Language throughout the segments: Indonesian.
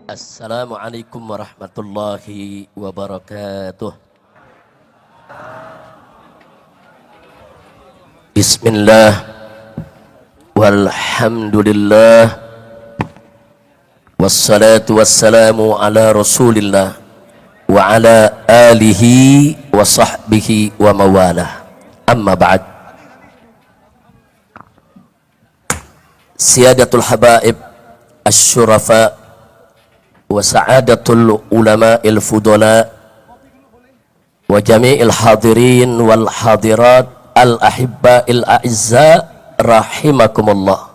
Assalamualaikum warahmatullahi wabarakatuh. Bismillah walhamdulillah wassalatu wassalamu ala rasulillah wa ala alihi wa sahbihi wa mawalah. Amma ba'd. Siyadatul habaib asy-syurafa wa sa'adatul ulama'il fudala wa jami'il hadirin wal hadirat al ahibba'il a'izza rahimakumullah.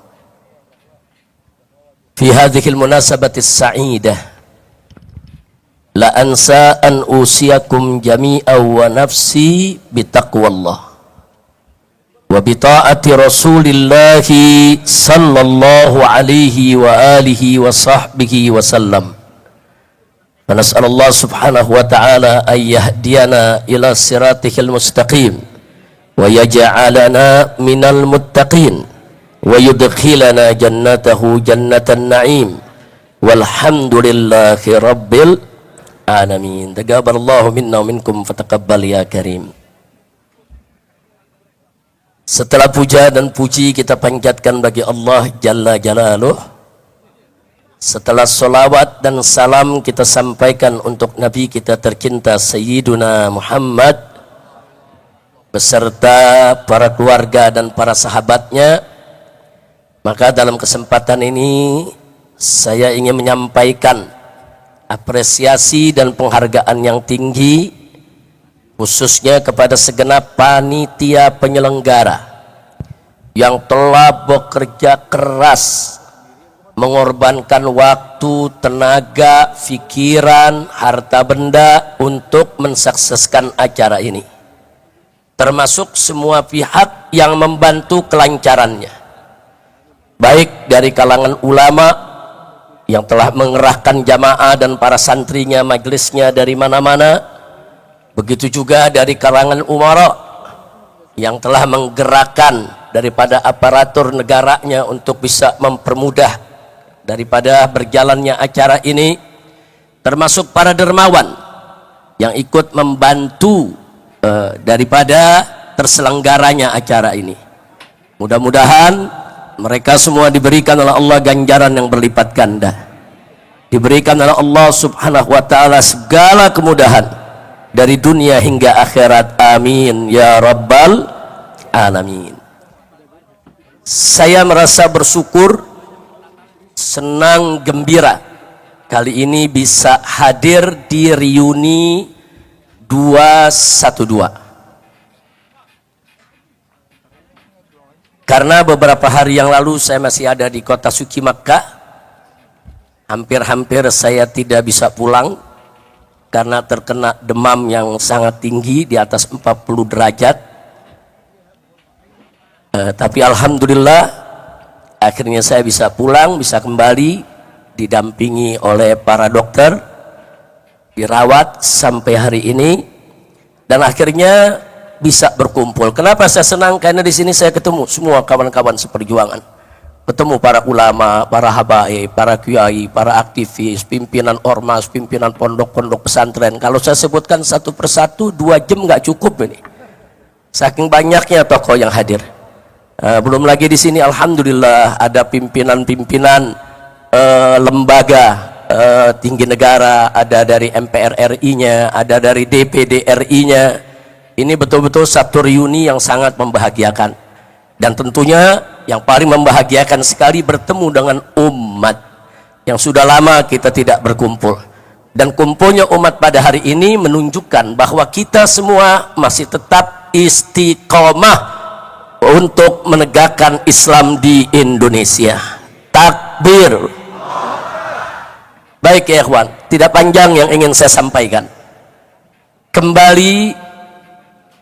Fi hadhil munasabatis sa'idah la ansa an usiyakum jami'an wa nafsi bitaqwallah wa bita'ati rasulillahi sallallahu alaihi wa alihi wa sahbihi wa sallam. فنسأل الله سبحانه وتعالى أن يهدينا إلى صراطه المستقيم ويجعلنا من المتقين ويدخلنا جنته جنة النعيم والحمد لله رب العالمين. تقبل الله منا ومنكم فتقبل يا كريم. Setelah puja dan puji kita panjatkan bagi Allah Jalla Jalaluh, setelah solawat dan salam kita sampaikan untuk Nabi kita tercinta Sayyiduna Muhammad beserta para keluarga dan para sahabatnya, maka dalam kesempatan ini saya ingin menyampaikan apresiasi dan penghargaan yang tinggi khususnya kepada segenap panitia penyelenggara yang telah bekerja keras mengorbankan waktu, tenaga, pikiran, harta benda untuk mensukseskan acara ini, termasuk semua pihak yang membantu kelancarannya, baik dari kalangan ulama yang telah mengerahkan jamaah dan para santrinya, majelisnya dari mana-mana, begitu juga dari kalangan umara yang telah menggerakkan daripada aparatur negaranya untuk bisa mempermudah daripada berjalannya acara ini, termasuk para dermawan yang ikut membantu daripada terselenggaranya acara ini. Mudah-mudahan mereka semua diberikan oleh Allah ganjaran yang berlipat ganda, diberikan oleh Allah subhanahu wa ta'ala segala kemudahan dari dunia hingga akhirat. Amin ya rabbal alamin. Saya merasa bersyukur, senang, gembira kali ini bisa hadir di reuni 212, karena beberapa hari yang lalu saya masih ada di kota suci Makkah. Hampir-hampir saya tidak bisa pulang karena terkena demam yang sangat tinggi di atas 40 derajat. Tapi alhamdulillah akhirnya saya bisa pulang, bisa kembali didampingi oleh para dokter, dirawat sampai hari ini, dan akhirnya bisa berkumpul. Kenapa saya senang? Karena di sini saya ketemu semua kawan-kawan seperjuangan, ketemu para ulama, para habaib, para kiai, para aktivis, pimpinan ormas, pimpinan pondok-pondok pesantren. Kalau saya sebutkan satu persatu 2 jam nggak cukup ini, saking banyaknya tokoh yang hadir. Belum lagi di sini alhamdulillah ada pimpinan-pimpinan lembaga tinggi negara, ada dari MPR RI-nya, ada dari DPD RI-nya. Ini betul-betul satu reuni yang sangat membahagiakan, dan tentunya yang paling membahagiakan sekali bertemu dengan umat yang sudah lama kita tidak berkumpul. Dan kumpulnya umat pada hari ini menunjukkan bahwa kita semua masih tetap istiqomah untuk menegakkan Islam di Indonesia. Takbir. Baik ya ikhwan, tidak panjang yang ingin saya sampaikan. Kembali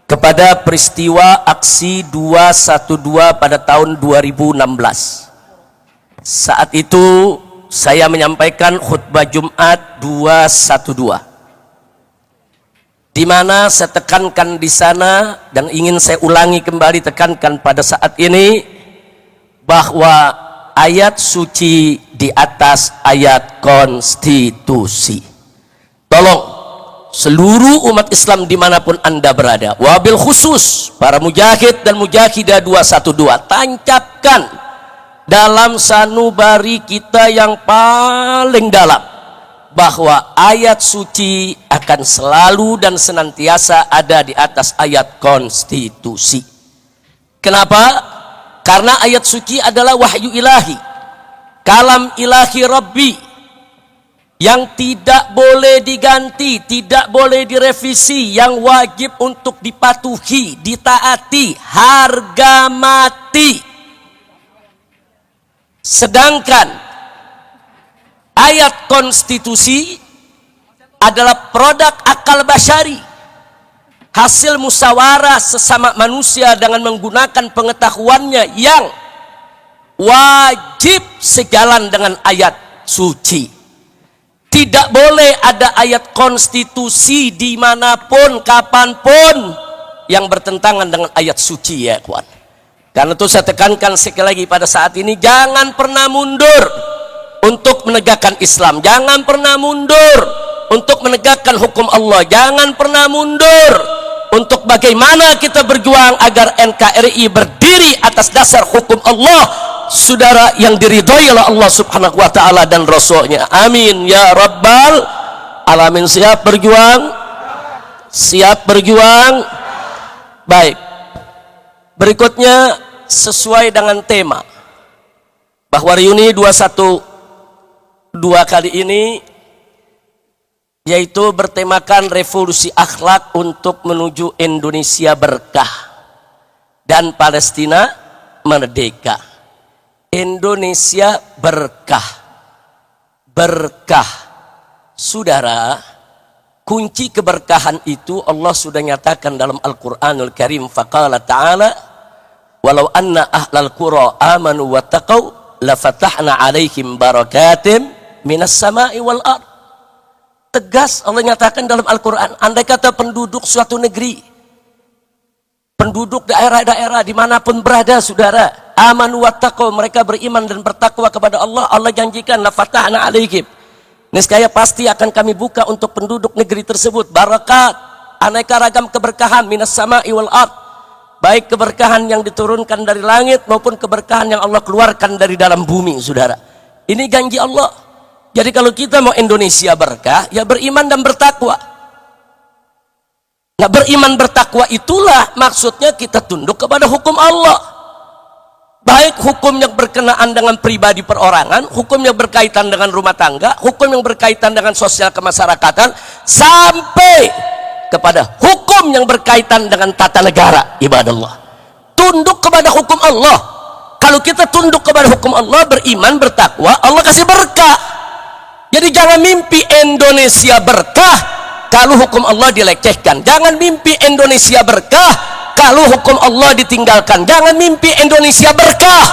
kepada peristiwa aksi 212 pada tahun 2016. Saat itu saya menyampaikan khutbah Jumat 212, di mana saya tekankan di sana dan ingin saya ulangi kembali, tekankan pada saat ini, bahwa ayat suci di atas ayat konstitusi. Tolong seluruh umat Islam dimanapun anda berada, wabil khusus para mujahid dan mujahidah 212, tancapkan dalam sanubari kita yang paling dalam bahwa ayat suci akan selalu dan senantiasa ada di atas ayat konstitusi. Kenapa? Karena ayat suci adalah wahyu ilahi, kalam ilahi Rabbi, yang tidak boleh diganti, tidak boleh direvisi, yang wajib untuk dipatuhi, ditaati, harga mati. Sedangkan ayat konstitusi adalah produk akal basyari, hasil musyawarah sesama manusia dengan menggunakan pengetahuannya yang wajib sejalan dengan ayat suci. Tidak boleh ada ayat konstitusi dimanapun, kapanpun yang bertentangan dengan ayat suci, ya kawan. Karena itu saya tekankan sekali lagi pada saat ini, jangan pernah mundur untuk menegakkan Islam, jangan pernah mundur untuk menegakkan hukum Allah, jangan pernah mundur untuk bagaimana kita berjuang agar NKRI berdiri atas dasar hukum Allah, saudara, yang diridhoi oleh Allah subhanahu wa ta'ala dan Rasulnya. Amin ya rabbal alamin. Siap berjuang? Siap berjuang? Baik, berikutnya sesuai dengan tema bahwa reuni 212 kali ini yaitu bertemakan revolusi akhlak untuk menuju Indonesia berkah dan Palestina merdeka. Indonesia berkah, berkah, saudara. Kunci keberkahan itu Allah sudah nyatakan dalam Al-Quranul Karim. Faqala ta'ala walau anna ahlal qura amanu wa taqaw lafatahna alaihim barakatim minas sama'i wal ard. Tegas Allah nyatakan dalam Al-Quran, andai kata penduduk suatu negeri, penduduk daerah-daerah dimanapun berada, saudara, amanu wattaqaw, mereka beriman dan bertakwa kepada Allah, Allah janjikan lafatahna alaihim, niscaya pasti akan kami buka untuk penduduk negeri tersebut barakat, aneka ragam keberkahan, minas sama'i wal ard, baik keberkahan yang diturunkan dari langit maupun keberkahan yang Allah keluarkan dari dalam bumi, saudara. Ini janji Allah. Jadi kalau kita mau Indonesia berkah, ya beriman dan bertakwa. Nah, beriman bertakwa itulah maksudnya kita tunduk kepada hukum Allah. Baik hukum yang berkenaan dengan pribadi perorangan, hukum yang berkaitan dengan rumah tangga, hukum yang berkaitan dengan sosial kemasyarakatan, sampai kepada hukum yang berkaitan dengan tata negara, ibadallah. Tunduk kepada hukum Allah. Kalau kita tunduk kepada hukum Allah, beriman, bertakwa, Allah kasih berkah. Jadi jangan mimpi Indonesia berkah kalau hukum Allah dilecehkan. Jangan mimpi Indonesia berkah kalau hukum Allah ditinggalkan. Jangan mimpi Indonesia berkah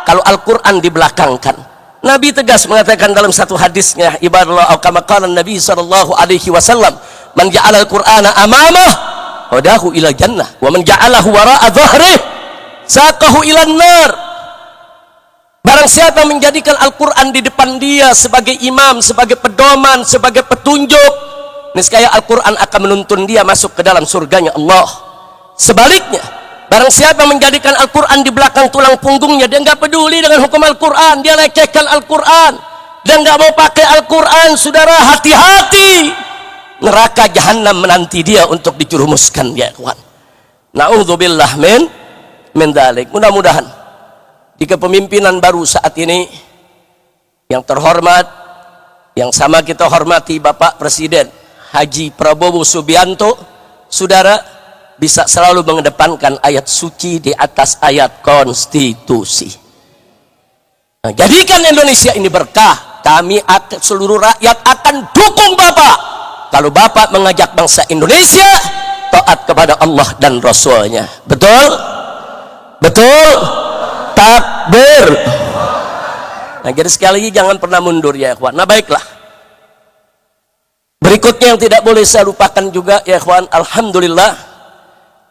kalau Al-Quran dibelakangkan. Nabi tegas mengatakan dalam satu hadisnya, ibadallah, kama qala Nabi sallallahu alaihi wasallam, man ja'ala al-Qur'ana amamah hadahu ila jannah wa man ja'alahu wara'a dhahrihi saqahu ila nar. Barang siapa menjadikan Al-Quran di depan dia sebagai imam, sebagai pedoman, sebagai petunjuk, niscaya Al-Quran akan menuntun dia masuk ke dalam surganya Allah. Sebaliknya, barang siapa menjadikan Al-Quran di belakang tulang punggungnya, dia nggak peduli dengan hukum Al-Quran, dia lecehkan Al-Quran, dia nggak mau pakai Al-Quran, saudara, hati-hati, neraka jahanam menanti dia untuk dijerumuskan, ya kawan. Na'udzubillah min dzalik. Mudah-mudahan di kepemimpinan baru saat ini yang terhormat, yang sama kita hormati Bapak Presiden Haji Prabowo Subianto, saudara, bisa selalu mengedepankan ayat suci di atas ayat konstitusi. Nah, jadikan Indonesia ini berkah. Kami seluruh rakyat akan dukung Bapak kalau Bapak mengajak bangsa Indonesia taat kepada Allah dan Rasulnya. Betul? Betul? Takbir. Nah, jadi sekali lagi jangan pernah mundur, ya ikhwan. Nah, baiklah. Berikutnya yang tidak boleh saya lupakan juga, ya ikhwan, alhamdulillah,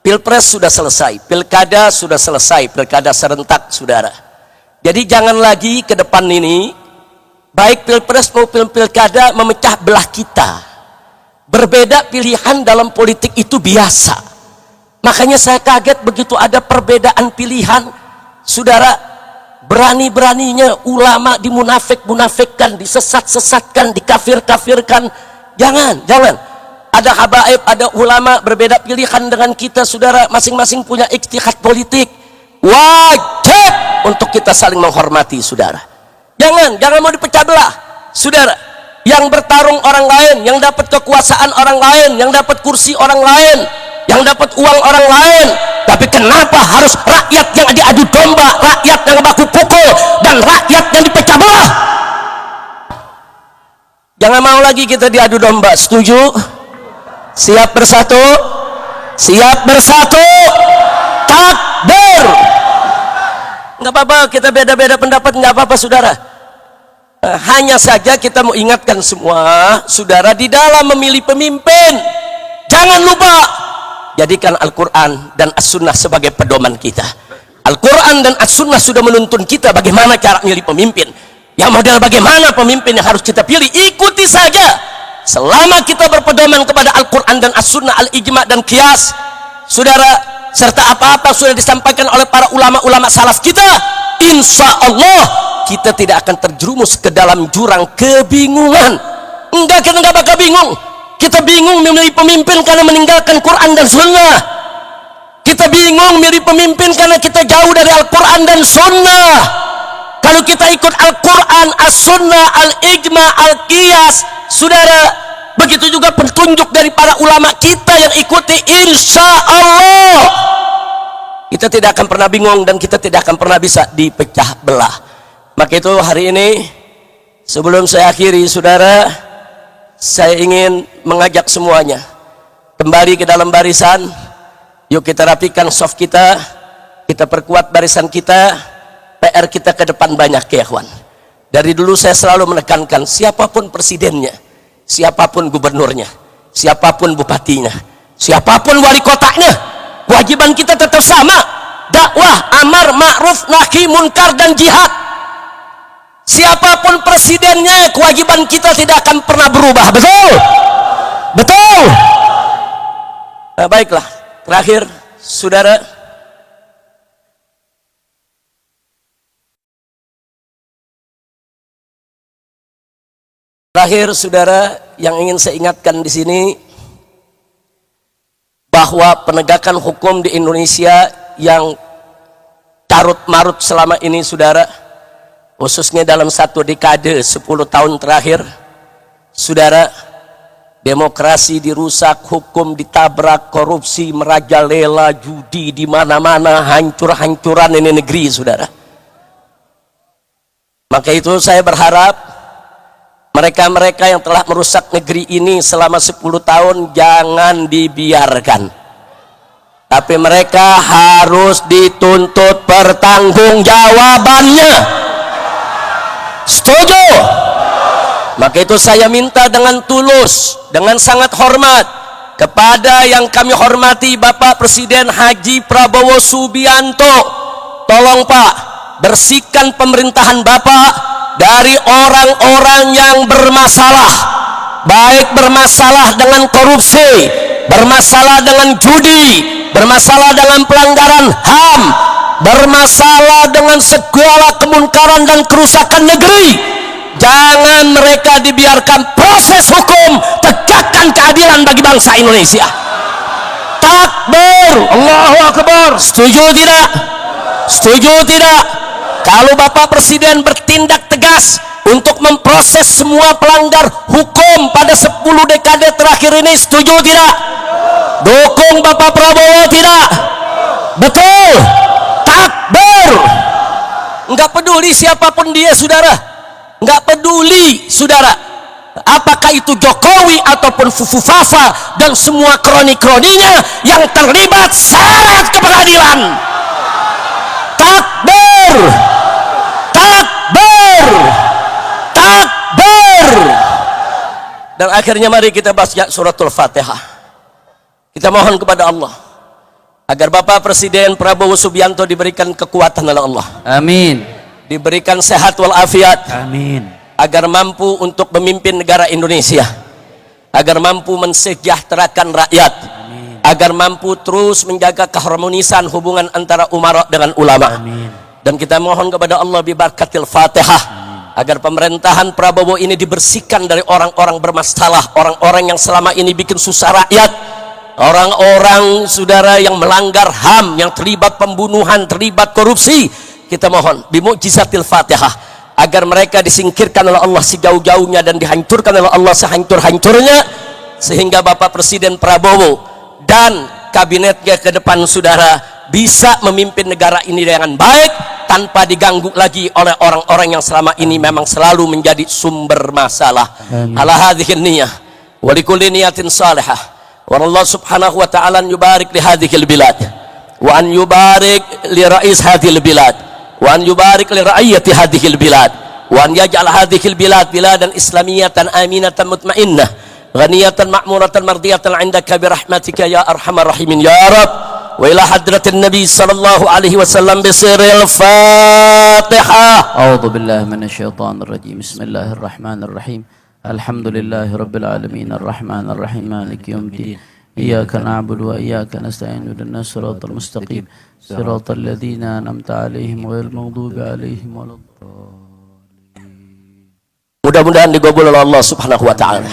Pilpres sudah selesai, pilkada sudah selesai, pilkada serentak, saudara. Jadi jangan lagi ke depan ini baik pilpres maupun pilkada memecah belah kita. Berbeda pilihan dalam politik itu biasa. Makanya saya kaget begitu ada perbedaan pilihan, saudara, berani-beraninya ulama dimunafik-munafikkan, disesat-sesatkan, dikafir-kafirkan. Jangan. Ada habaib, ada ulama berbeda pilihan dengan kita, saudara, masing-masing punya ijtihad politik. Wajib untuk kita saling menghormati, saudara. Jangan mau dipecah belah, saudara. Yang bertarung orang lain, yang dapat kekuasaan orang lain, yang dapat kursi orang lain, yang dapat uang orang lain. Tapi kenapa harus rakyat yang diadu domba, rakyat yang baku pukul, dan rakyat yang dipecah belah? Jangan mau lagi kita diadu domba. Setuju? Siap bersatu? Siap bersatu? Takbir! Nggak apa-apa, kita beda-beda pendapat, nggak apa-apa, saudara. Hanya saja kita mau ingatkan semua, saudara, di dalam memilih pemimpin, jangan lupa jadikan Al-Quran dan As-Sunnah sebagai pedoman kita. Al-Quran dan As-Sunnah sudah menuntun kita bagaimana cara memilih pemimpin. Yang model bagaimana pemimpin yang harus kita pilih, ikuti saja. Selama kita berpedoman kepada Al-Quran dan As-Sunnah, Al-Ijma' dan Qiyas, saudara, serta apa-apa sudah disampaikan oleh para ulama-ulama salaf kita, insya Allah kita tidak akan terjerumus ke dalam jurang kebingungan. Enggak, kita enggak bakal bingung. Kita bingung memilih pemimpin karena meninggalkan Quran dan Sunnah. Kita bingung memilih pemimpin karena kita jauh dari Al-Quran dan Sunnah. Kalau kita ikut Al-Quran, As-Sunnah, Al-Ijma', Al-Qiyas, saudara, begitu juga petunjuk dari para ulama kita yang ikuti, insya Allah kita tidak akan pernah bingung dan kita tidak akan pernah bisa dipecah belah. Maka itu hari ini, sebelum saya akhiri, saudara, saya ingin mengajak semuanya kembali ke dalam barisan. Yuk kita rapikan soft kita perkuat barisan kita. PR kita ke depan banyak, ya ikhwan. Dari dulu saya selalu menekankan, siapapun presidennya, siapapun gubernurnya, siapapun bupatinya, siapapun wali kotanya, kewajiban kita tetap sama, dakwah, amar ma'ruf, nahi munkar, dan jihad. Siapapun presidennya, kewajiban kita tidak akan pernah berubah. Betul. Nah, baiklah, terakhir, saudara, yang ingin saya ingatkan di sini, bahwa penegakan hukum di Indonesia yang carut marut selama ini, saudara, khususnya dalam satu dekade 10 tahun terakhir, saudara, demokrasi dirusak, hukum ditabrak, korupsi merajalela, judi di mana-mana, hancur-hancuran ini negeri, saudara. Maka itu saya berharap mereka-mereka yang telah merusak negeri ini selama 10 tahun jangan dibiarkan, tapi mereka harus dituntut pertanggungjawabannya. Setuju? Maka itu saya minta dengan tulus, dengan sangat hormat kepada yang kami hormati Bapak Presiden Haji Prabowo Subianto, tolong Pak, bersihkan pemerintahan Bapak dari orang-orang yang bermasalah, baik bermasalah dengan korupsi, bermasalah dengan judi, bermasalah dengan pelanggaran HAM, bermasalah dengan segala kemunkaran dan kerusakan negeri. Jangan mereka dibiarkan, proses hukum, tegakkan keadilan bagi bangsa Indonesia. Takbir, Allahu Akbar. Setuju tidak? Setuju tidak? Kalau Bapak Presiden bertindak tegas untuk memproses semua pelanggar hukum pada 10 dekade terakhir ini, setuju tidak? Dukung Bapak Prabowo tidak? Betul? Takbir. Enggak peduli siapapun dia, saudara. Enggak peduli, saudara, apakah itu Jokowi ataupun Fufu Fafa dan semua kroni-kroninya yang terlibat, syarat ke pengadilan. Takbir. Dan akhirnya mari kita baca suratul Fatihah. Kita mohon kepada Allah agar Bapak Presiden Prabowo Subianto diberikan kekuatan oleh Allah. Amin. diberikan sehat walafiat, Amin. agar mampu untuk memimpin negara Indonesia, agar mampu mensejahterakan rakyat, Amin. agar mampu terus menjaga keharmonisan hubungan antara umara dengan ulama. Amin. Dan kita mohon kepada Allah bibarakatil Fatihah agar pemerintahan Prabowo ini dibersihkan dari orang-orang bermasalah, orang-orang yang selama ini bikin susah rakyat, orang-orang saudara yang melanggar HAM, yang terlibat pembunuhan, terlibat korupsi. Kita mohon bimu'jizatil Fatihah agar mereka disingkirkan oleh Allah sejauh-jauhnya dan dihancurkan oleh Allah sehancur-hancurnya, sehingga Bapak Presiden Prabowo dan kabinetnya ke depan saudara bisa memimpin negara ini dengan baik tanpa diganggu lagi oleh orang-orang yang selama ini memang selalu menjadi sumber masalah. Ala hadhihi niyah wa likulli niyatin salihah wa Allah subhanahu wa ta'ala an yubarik li hadhihi bilad wa an yubarik li rais hadhihi bilad wa an yubarik li ra'iyati hadhihi bilad wa an yaj'al hadhihi bilad biladan islamiyatan aminatan mutmainnah ghaniyatan ma'muratan mardiyatan 'indaka bi rahmatika ya arhamar rahimin ya rab. وإلى حضرة النبي صلى الله عليه وسلم بسر الفاتحة. أعوذ بالله من الشيطان الرجيم. بسم الله الرحمن الرحيم. الحمد لله رب العالمين الرحمن الرحيم مالك يوم الدين إياك نعبد وإياك نستعين اهدنا الصراط المستقيم صراط الذين أنعمت عليهم غير المغضوب عليهم ولا الضالين. Mudah-mudahan digabul oleh Allah Subhanahu wa taala.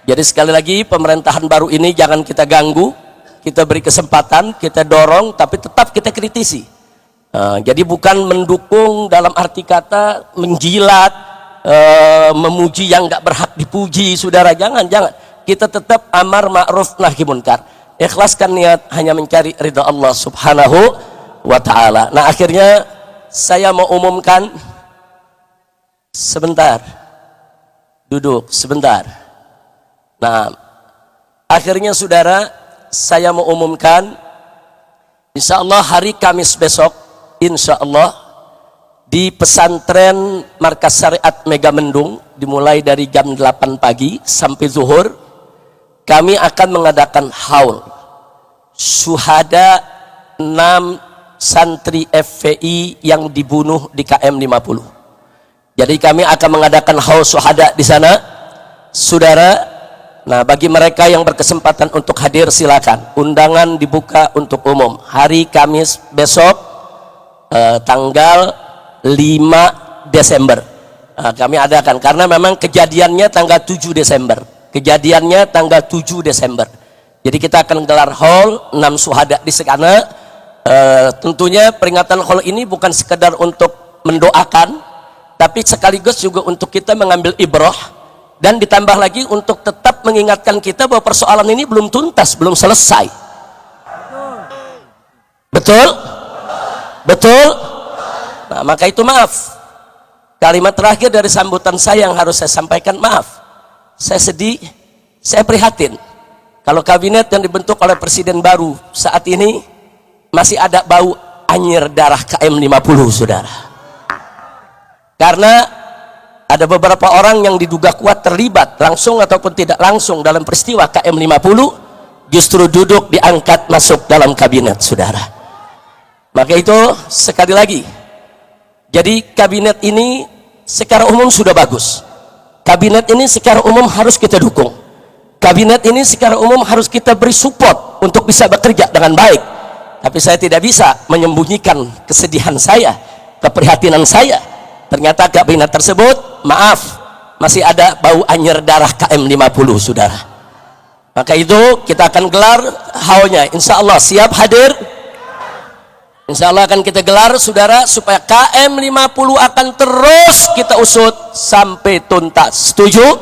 Jadi sekali lagi pemerintahan baru ini jangan kita ganggu. Kita beri kesempatan, kita dorong, tapi tetap kita kritisi. Jadi bukan mendukung dalam arti kata menjilat, memuji yang nggak berhak dipuji, saudara. Jangan. Kita tetap amar ma'ruf nahi munkar. Ikhlaskan niat hanya mencari ridha Allah Subhanahu wa taala. Nah, akhirnya saya mau umumkan sebentar. Duduk sebentar. Nah, akhirnya saudara, saya mau umumkan insya Allah hari Kamis besok, insya Allah di pesantren Markas Syariat Megamendung, dimulai dari jam 8 pagi sampai zuhur, kami akan mengadakan haul syuhada 6 santri FPI yang dibunuh di KM 50. Jadi kami akan mengadakan haul syuhada di sana, saudara. Nah, bagi mereka yang berkesempatan untuk hadir silakan. Undangan dibuka untuk umum. Hari Kamis besok tanggal 5 Desember. Kami adakan karena memang kejadiannya tanggal 7 Desember. Kejadiannya tanggal 7 Desember. Jadi kita akan gelar haul 6 syuhada di sana. Tentunya peringatan haul ini bukan sekedar untuk mendoakan, tapi sekaligus juga untuk kita mengambil ibrah. Dan ditambah lagi untuk tetap mengingatkan kita bahwa persoalan ini belum tuntas, belum selesai. Betul? Betul? Nah, maka itu maaf. Kalimat terakhir dari sambutan saya yang harus saya sampaikan, maaf. Saya sedih, saya prihatin. Kalau kabinet yang dibentuk oleh presiden baru saat ini masih ada bau anyir darah KM 50, saudara. Karena ada beberapa orang yang diduga kuat terlibat langsung ataupun tidak langsung dalam peristiwa KM 50 justru duduk diangkat masuk dalam kabinet, saudara. Maka itu sekali lagi, jadi kabinet ini secara umum sudah bagus. Kabinet ini secara umum harus kita dukung. Kabinet ini secara umum harus kita beri support untuk bisa bekerja dengan baik. Tapi saya tidak bisa menyembunyikan kesedihan saya, keprihatinan saya. Ternyata kabinet tersebut, maaf, masih ada bau anyir darah KM 50, saudara. Maka itu kita akan gelar haulnya. Insya Allah siap hadir. Insya Allah akan kita gelar, saudara, supaya KM 50 akan terus kita usut sampai tuntas. Setuju?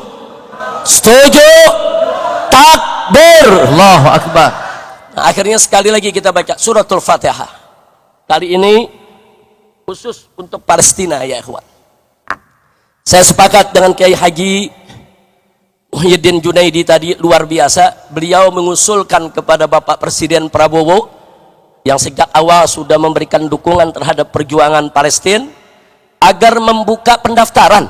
Setuju? Takbir. Allahu Akbar. Nah, akhirnya sekali lagi kita baca suratul Fatihah. Kali ini khusus untuk Palestina, ya ikhwan. Saya sepakat dengan Kiai Haji Muhyiddin Junaidi tadi, luar biasa. Beliau mengusulkan kepada Bapak Presiden Prabowo yang sejak awal sudah memberikan dukungan terhadap perjuangan Palestina agar membuka pendaftaran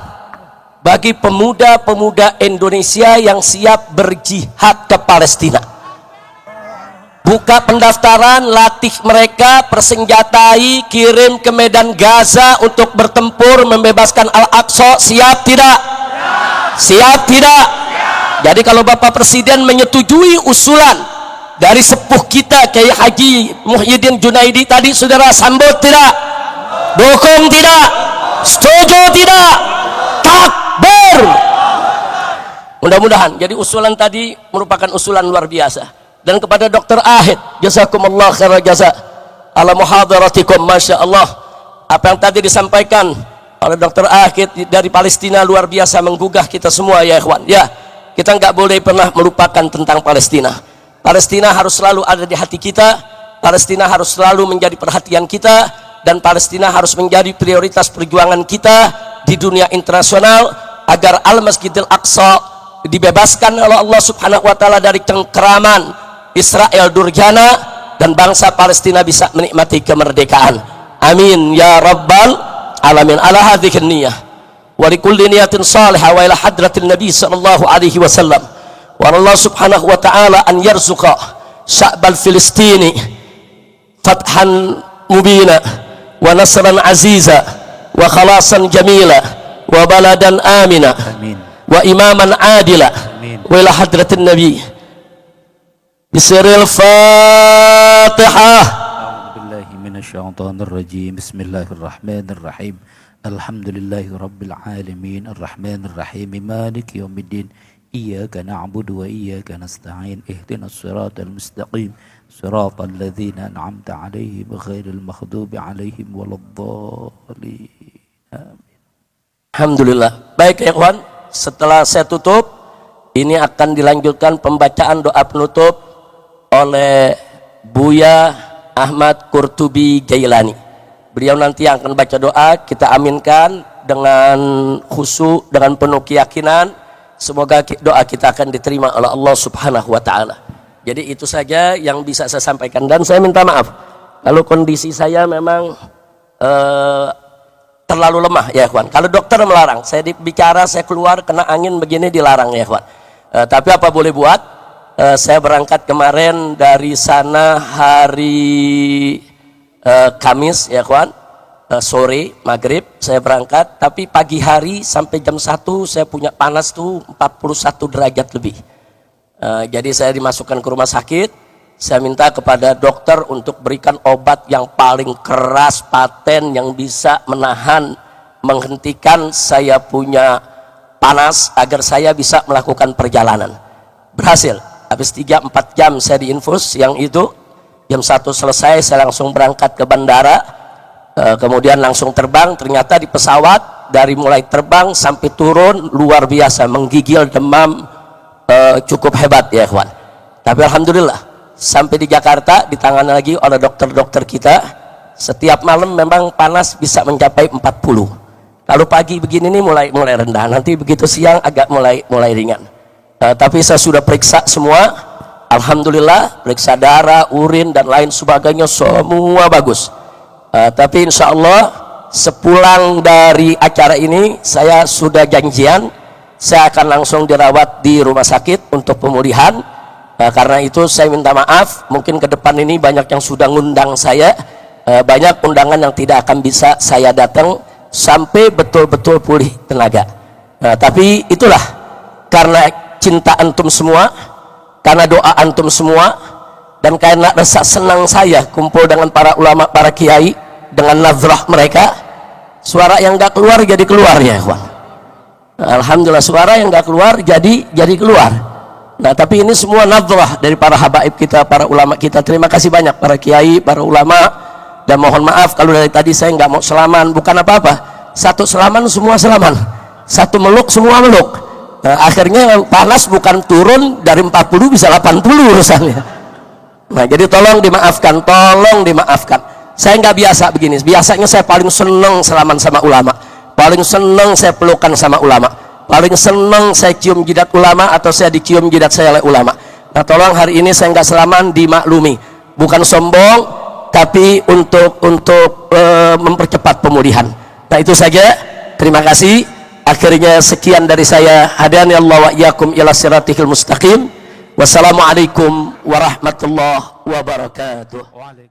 bagi pemuda-pemuda Indonesia yang siap berjihad ke Palestina. buka pendaftaran, latih mereka, persenjatai, kirim ke medan Gaza untuk bertempur membebaskan Al-Aqsa. Siap tidak? Siap tidak? Jadi kalau Bapak Presiden menyetujui usulan dari sepuh kita Kiai Haji Muhyiddin Junaidi tadi, saudara sambut tidak? Dukung tidak? Setuju tidak? Takbir. Mudah-mudahan jadi usulan tadi merupakan usulan luar biasa. Dan kepada Dr. Ahid, jazakumullah khairal jaza ala muhadaratikum, masya Allah, apa yang tadi disampaikan oleh Dr. Ahid dari Palestina luar biasa menggugah kita semua ya ikhwan. Ya, kita nggak boleh pernah melupakan tentang Palestina. Palestina harus selalu ada di hati kita, Palestina harus selalu menjadi perhatian kita, dan Palestina harus menjadi prioritas perjuangan kita di dunia internasional agar Al-Masjidil Aqsa dibebaskan oleh Allah Subhanahu wa taala dari cengkeraman Israel durjana dan bangsa Palestina bisa menikmati kemerdekaan. Amin ya rabbal alamin. Ala hadhihi niyah wa likulli niyatin salihah wa ila hadratin nabi sallallahu alaihi wasallam wa Allah Subhanahu wa taala an yarzuqa sya'bal filistini fathan mubina wa nasran aziza wa khalasan jamila wa baladan amina. Amin. Wa imaman adila. Amin. Wa ila hadratin nabi bisiril Fatihah. A'udzubillahi minasyaitonir rajim. Bismillahirrahmanirrahim. Alhamdulillahi rabbil alamin arrahmanir rahim maliki yaumiddin. Iyyaka na'budu wa iyyaka nasta'in. Ihdinas siratal mustaqim. Siratal ladzina an'amta 'alaihim ghairil maghdubi 'alaihim waladdallin. Amin. Alhamdulillah. Baik ya ikhwan, setelah saya tutup, ini akan dilanjutkan pembacaan doa penutup oleh Buya Ahmad Qurtubi Jailani. Beliau nanti yang akan baca doa, kita aminkan dengan khusyuk, dengan penuh keyakinan. Semoga doa kita akan diterima oleh Allah Subhanahu wa taala. Jadi itu saja yang bisa saya sampaikan, dan saya minta maaf kalau kondisi saya memang terlalu lemah ya ikhwan. Kalau dokter melarang saya bicara, saya keluar kena angin begini dilarang ya ikhwan. Tapi apa boleh buat, saya berangkat kemarin dari sana hari Kamis ya ikhwan, sore maghrib saya berangkat, tapi pagi hari sampai jam 1 saya punya panas tuh 41 derajat lebih. Jadi saya dimasukkan ke rumah sakit. Saya minta kepada dokter untuk berikan obat yang paling keras, paten, yang bisa menahan, menghentikan saya punya panas agar saya bisa melakukan perjalanan. Berhasil. Habis 3-4 jam saya diinfus, yang itu jam 1 selesai saya langsung berangkat ke bandara, kemudian langsung terbang. Ternyata di pesawat dari mulai terbang sampai turun luar biasa, menggigil, demam, cukup hebat ya ikhwan. Tapi alhamdulillah sampai di Jakarta ditangani lagi oleh dokter-dokter kita. Setiap malam memang panas bisa mencapai 40. Kalau pagi begini nih mulai rendah, nanti begitu siang agak mulai ringan. Tapi saya sudah periksa semua, alhamdulillah, periksa darah, urin dan lain sebagainya semua bagus. Tapi insya Allah sepulang dari acara ini saya sudah janjian, saya akan langsung dirawat di rumah sakit untuk pemulihan. Karena itu saya minta maaf, mungkin ke depan ini banyak yang sudah ngundang saya, banyak undangan yang tidak akan bisa saya datang sampai betul-betul pulih tenaga. Tapi itulah karena cinta antum semua, karena doa antum semua, dan karena rasa senang saya kumpul dengan para ulama, para kiai, dengan nazrah mereka, suara yang gak keluar jadi keluar ya ikhwan. Alhamdulillah, suara yang gak keluar jadi keluar. Nah tapi ini semua nazrah dari para habaib kita, para ulama kita. Terima kasih banyak para kiai, para ulama, dan mohon maaf kalau dari tadi saya nggak mau selaman. Bukan apa-apa, satu selaman semua selaman, satu meluk semua meluk. Nah, akhirnya panas bukan turun dari 40 bisa 80 urusannya. Nah jadi tolong dimaafkan, tolong dimaafkan. Saya nggak biasa begini, biasanya saya paling seneng selaman sama ulama, paling seneng saya pelukan sama ulama, paling seneng saya cium jidat ulama atau saya dicium jidat saya oleh ulama. Nah tolong hari ini saya nggak selaman, dimaklumi, bukan sombong tapi untuk mempercepat pemulihan. Nah itu saja, terima kasih. Akhirnya sekian dari saya. Hadani Allah wa iyyakum ila siratil mustaqim. Wassalamualaikum warahmatullahi wabarakatuh. Waalaikumsalam.